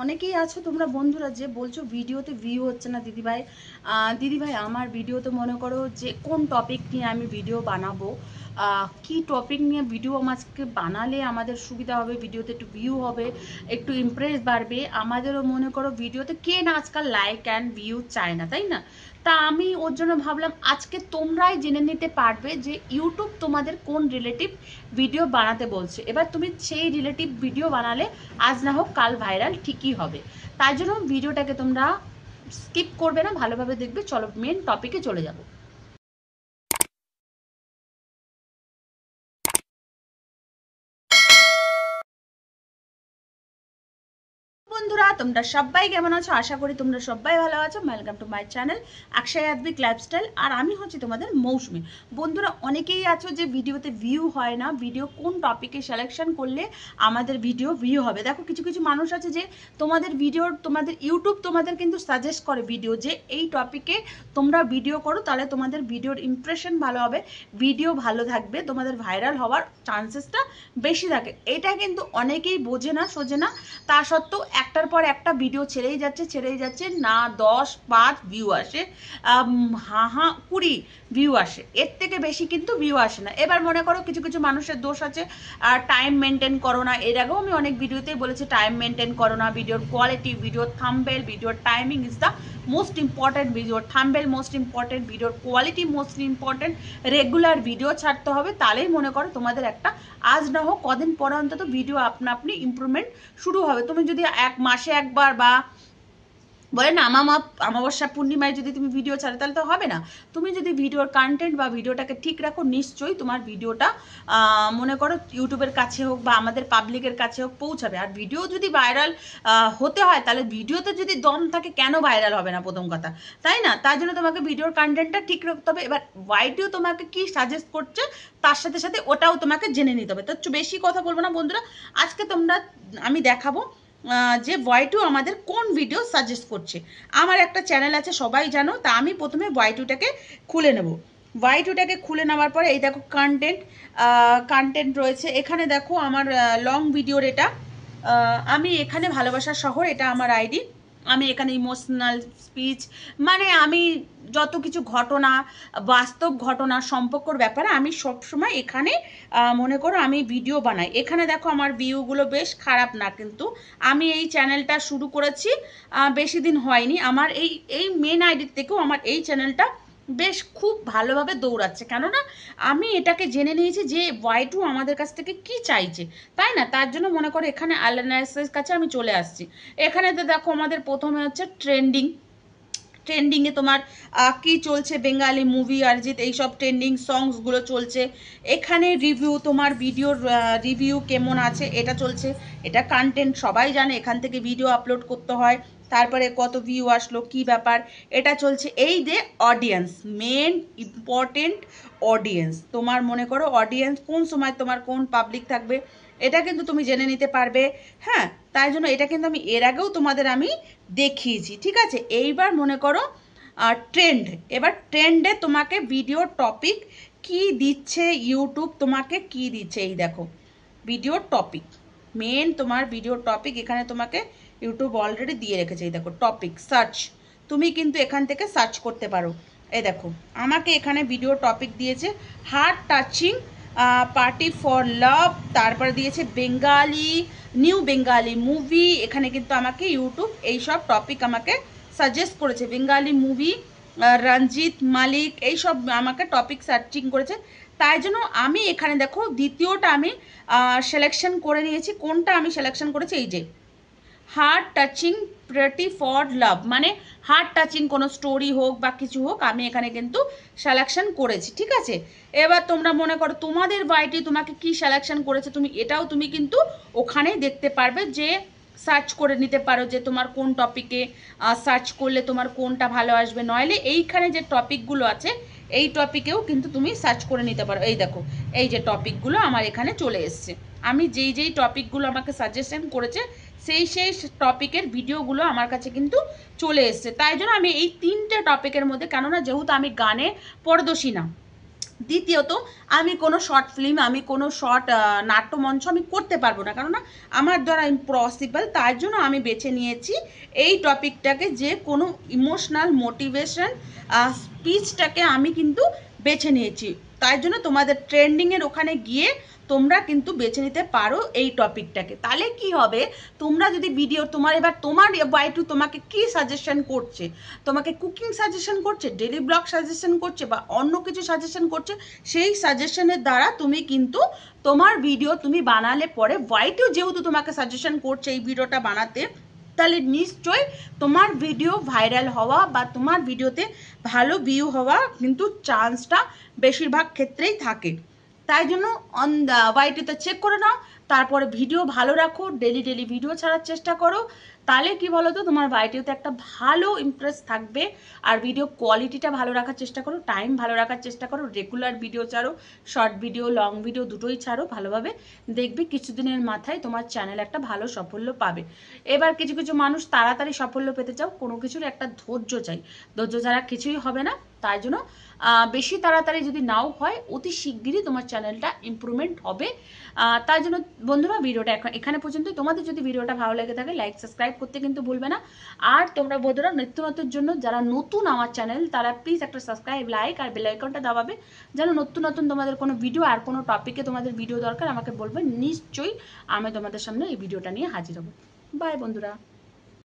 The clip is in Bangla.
অনেকেই আছো তোমরা বন্ধুরা যে বলছো ভিডিওতে ভিউ হচ্ছে না দিদিভাই আমার ভিডিওতে মনে করো যে কোন টপিক নিয়ে আমি ভিডিও বানাবো, কি টপিক নিয়ে ভিডিও আমাকে বানালে আমাদের সুবিধা হবে, ভিডিওতে একটু ভিউ হবে, একটু ইমপ্রেস বাড়বে আমাদেরও। মনে করো ভিডিওতে কে না আজকাল লাইক অ্যান্ড ভিউ চায় না, তাই না? তা আমি ওর জন্য ভাবলাম আজকে তোমরাই জেনে নিতে পারবে যে ইউটিউব তোমাদের কোন রিলেটিভ ভিডিও বানাতে বলছে। এবার তুমি সেই রিলেটিভ ভিডিও বানালে আজ না হোক কাল ভাইরাল ঠিকই হবে। তাই জন্য ভিডিওটাকে তোমরা স্কিপ করবে না, ভালোভাবে দেখবে। চলো মেন টপিকে চলে যাবো। বন্ধুরা তোমরা সবাই কেমন আছো? আশা করি তোমরা সবাই ভালো আছো। Welcome to my channel Akshay Advik lifestyle, আর আমি হচ্ছি তোমাদের মৌসুমি। বন্ধুরা অনেকেই আছো যে ভিডিওতে ভিউ হয় না, ভিডিও কোন টপিকে সিলেকশন করলে আমাদের ভিউ হবে। দেখো কিছু কিছু মানুষ আছে যে তোমাদের ইউটিউব তোমাদের কিন্তু সাজেস্ট করে ভিডিও, যে এই টপিকে তোমরা ভিডিও করো, তাহলে তোমাদের ভিডিওর ইমপ্রেশন ভালো হবে, ভিডিও ভালো থাকবে, তোমাদের ভাইরাল হওয়ার চান্সেসটা বেশি থাকে। এটা কিন্তু অনেকেই বোঝে না, সোজে না। তা সত্ত্বেও একটার পর একটা ভিডিও ছেড়েই যাচ্ছে, না 10-5 ভিউ আসে, 20 ভিউ আসে, এর থেকে বেশি কিন্তু ভিউ আসে না। এবার মনে করো কিছু কিছু মানুষের দোষ আছে, টাইম মেনটেন করো না। এর আগেও আমি অনেক ভিডিওতেই বলেছি টাইম মেনটেন করো না, ভিডিওর কোয়ালিটি, ভিডিওর থাম্বনেল, ভিডিওর timing is the most important, ভিডিওর থাম্বনেল মোস্ট ইম্পর্টেন্ট, ভিডিওর quality most important. Regular video ছাড়তে হবে, তাহলেই মনে করো তোমাদের একটা আজ না হোক কদিন পরে অন্তত ভিডিও আপনা আপনি ইমপ্রুভমেন্ট শুরু হবে। তুমি যদি এক মাসে একবার বা বলে না অমাবস্যা পূর্ণিমায় যদি তুমি ভিডিও ছাড়ো তাহলে তো হবে না। তুমি যদি ভিডিওর কন্টেন্ট বা ভিডিওটাকে ঠিক রাখো, নিশ্চয়ই তোমার ভিডিওটা মনে করো ইউটিউবের কাছে হোক বা আমাদের পাবলিকের কাছে হোক পৌঁছাবে। আর ভিডিও যদি ভাইরাল হতে হয়, তাহলে ভিডিওতে যদি দম থাকে কেন ভাইরাল হবে না, প্রথম কথা, তাই না? তার জন্য তোমাকে ভিডিওর কন্টেন্টটা ঠিক রাখতে হবে। এবার ওয়াইটিও তোমাকে কি সাজেস্ট করছে তার সাথে সাথে ওটাও তোমাকে জেনে নিতে হবে। তো বেশি কথা বলবো না বন্ধুরা, আজকে আমি দেখাবো যে ওয়াই টু আমাদের কোন ভিডিও সাজেস্ট করছে। আমার একটা চ্যানেল আছে সবাই জানো, তা আমি প্রথমে ওয়াই টুটাকে খুলে নেব। ওয়াই টুটাকে খুলে নেওয়ার পরে এই দেখো কন্টেন্ট রয়েছে এখানে। দেখো আমার লং ভিডিওর এটা, আমি এখানে ভালোবাসার শহর, এটা আমার আইডি। আমি এখানে ইমোশনাল স্পিচ, মানে আমি যত কিছু ঘটনা, বাস্তব ঘটনা, সম্পর্কর ব্যাপারে আমি সবসময় এখানে মনে করো আমি ভিডিও বানাই। এখানে দেখো আমার ভিউগুলো বেশ খারাপ না, কিন্তু আমি এই চ্যানেলটা শুরু করেছি বেশি দিন হয়নি। আমার এই মেন আইডির থেকেও আমার এই চ্যানেলটা বেশ খুব ভালোভাবে দৌড়াচ্ছে, কেননা আমি এটাকে জেনে নিয়েছি যে ওয়াই টু আমাদের কাছ থেকে কি চাইছে, তাই না? তার জন্য মনে করো এখানে অ্যানালাইসিসের কাছে আমি চলে আসছি। এখানে তো দেখো আমাদের প্রথমে হচ্ছে ট্রেন্ডিংয়ে তোমার কি চলছে, বেঙ্গালি মুভি, অরিজিৎ, এইসব ট্রেন্ডিং সংসগুলো চলছে। এখানে রিভিউ, তোমার ভিডিওর রিভিউ কেমন আছে এটা চলছে। এটা কন্টেন্ট সবাই জানে, এখান থেকে ভিডিও আপলোড করতে হয়, তারপরে কত ভিউ আসলো, কি ব্যাপার, এটা চলছে। এই যে অডিয়েন্স, মেন ইম্পর্টেন্ট অডিয়েন্স, তোমার মনে করো অডিয়েন্স কোন সময় তোমার কোন পাবলিক থাকবে, এটা কিন্তু তুমি জেনে নিতে পারবে। হ্যাঁ, তাই জন্য এটা কিন্তু আমি এর আগেও তোমাদের আমি দেখিয়েছি, ঠিক আছে? এইবার মনে করো ট্রেন্ড, এবার ট্রেন্ডে তোমাকে ভিডিও টপিক কি দিচ্ছে, ইউটিউব তোমাকে কি দিচ্ছে, এই দেখো ভিডিও টপিক, মেন তোমার ভিডিও টপিক এখানে তোমাকে ইউটিউব অলরেডি দিয়ে রেখেছে। এই দেখো টপিক সার্চ, তুমি কিন্তু এখান থেকে সার্চ করতে পারো। এই দেখো আমাকে এখানে ভিডিও টপিক দিয়েছে হার্ট টাচিং পার্টি ফর লাভ, তারপরে দিয়েছে নিউ বেঙ্গালি মুভি। এখানে কিন্তু আমাকে ইউটিউব এইসব টপিক আমাকে সাজেস্ট করেছে, বেঙ্গালি মুভি, রঞ্জিত মালিক, এইসব আমাকে টপিক সার্চিং করেছে। তাই জন্য আমি এখানে দেখো দ্বিতীয়টা আমি সিলেকশন করে নিয়েছি। কোনটা আমি সিলেকশন করেছি, এই যে হার্ট টাচিং প্রেটি ফর লাভ, মানে হার্ট টাচিং কোনো স্টোরি হোক বা কিছু হোক, আমি এখানে কিন্তু সিলেকশন করেছি, ঠিক আছে? এবার তোমরা মনে করো তোমাদের ওয়াইটি তোমাকে কি সিলেকশন করেছে, এটাও তুমি কিন্তু ওখানেই দেখতে পারবে, যে সার্চ করে নিতে পারো যে তোমার কোন টপিকে সার্চ করলে তোমার কোনটা ভালো আসবে। নইলে এইখানে যে টপিকগুলো আছে এই টপিকেও কিন্তু তুমি সার্চ করে নিতে পারো। এই দেখো এই যে টপিকগুলো আমার এখানে চলে এসছে, আমি যেই টপিকগুলো আমাকে সাজেশন করেছে সেই টপিকের ভিডিওগুলো আমার কাছে কিন্তু চলে এসছে। তাই জন্য আমি এই 3টে টপিকের মধ্যে, কেননা যেহেতু আমি গানে পরদর্শী না, দ্বিতীয়ত আমি কোনো শর্ট ফিল্ম, আমি কোনো শর্ট নাট্যমঞ্চ আমি করতে পারবো না, কেননা আমার দ্বারা ইম্পসিবল। তার জন্য আমি বেছে নিয়েছি এই টপিকটাকে, যে কোনো ইমোশনাল মোটিভেশন স্পিচটাকে আমি কিন্তু বেছে নিয়েছি। তাই জন্য তোমাদের ট্রেন্ডিংয়ের ওখানে গিয়ে তোমরা কিন্তু বেছে নিতে পারো এই টপিকটাকে। তাহলে কি হবে, তোমরা যদি ভিডিও তোমার ওয়াই2 তোমাকে কি সাজেশন করছে, তোমাকে কুকিং সাজেশন করছে, ডেলি ব্লগ সাজেশন করছে, বা অন্য কিছু সাজেশন করছে, সেই সাজেশনের দ্বারা তুমি কিন্তু তোমার ভিডিও তুমি বানালে পরে ওয়াই2 যেহেতু তোমাকে সাজেশন করছে এই ভিডিওটা বানাতে, তাহলে নিশ্চয়ই তোমার ভিডিও ভাইরাল হওয়া বা তোমার ভিডিওতে ভালো ভিউ হওয়া কিন্তু চান্সটা বেশিরভাগ ক্ষেত্রেই থাকে। তাই জন্য ওয়াই2তে চেক করে নাও, তারপরে ভিডিও ভালো রাখো, ডেলি ভিডিও ছাড়ার চেষ্টা করো। তাহলে কি বলো তো, তোমার ওয়াই2তে একটা ভালো ইমপ্রেস থাকবে। আর ভিডিও কোয়ালিটিটা ভালো রাখার চেষ্টা করো, টাইম ভালো রাখার চেষ্টা করো, রেগুলার ভিডিও ছাড়ো, শর্ট ভিডিও লং ভিডিও দুটোই ছাড়ো ভালোভাবে। দেখবে কিছুদিনের মাথায় তোমার চ্যানেল একটা ভালো সাফল্য পাবে। এবার কিছু কিছু মানুষ তাড়াতাড়ি সাফল্য পেতে চাও, কোনো কিছুর একটা ধৈর্য চাই, ধৈর্য ছাড়া কিছুই হবে না। তাই জন্য বেশি তাড়াতাড়ি যদি নাও হয়, অতি শিগগিরই তোমার চ্যানেলটা ইমপ্রুভমেন্ট হবে। তাই জন্য বন্ধুরা ভিডিওটা এখানে পর্যন্তই। তোমাদের যদি ভিডিওটা ভালো লেগে থাকে লাইক সাবস্ক্রাইব করতে কিন্তু ভুলবে না। আর তোমরা বন্ধুরা নিত্য নতুন জন্য যারা নতুন আমার চ্যানেল, তারা প্লিজ একটা সাবস্ক্রাইব, লাইক আর বেল আইকনটা দাবাবে, যেন নতুন নতুন তোমাদের কোনো ভিডিও আর কোনো টপিকে তোমাদের ভিডিও দরকার আমাকে বলবে, নিশ্চয়ই আমি তোমাদের সামনে এই ভিডিওটা নিয়ে হাজির হব। বাই বন্ধুরা।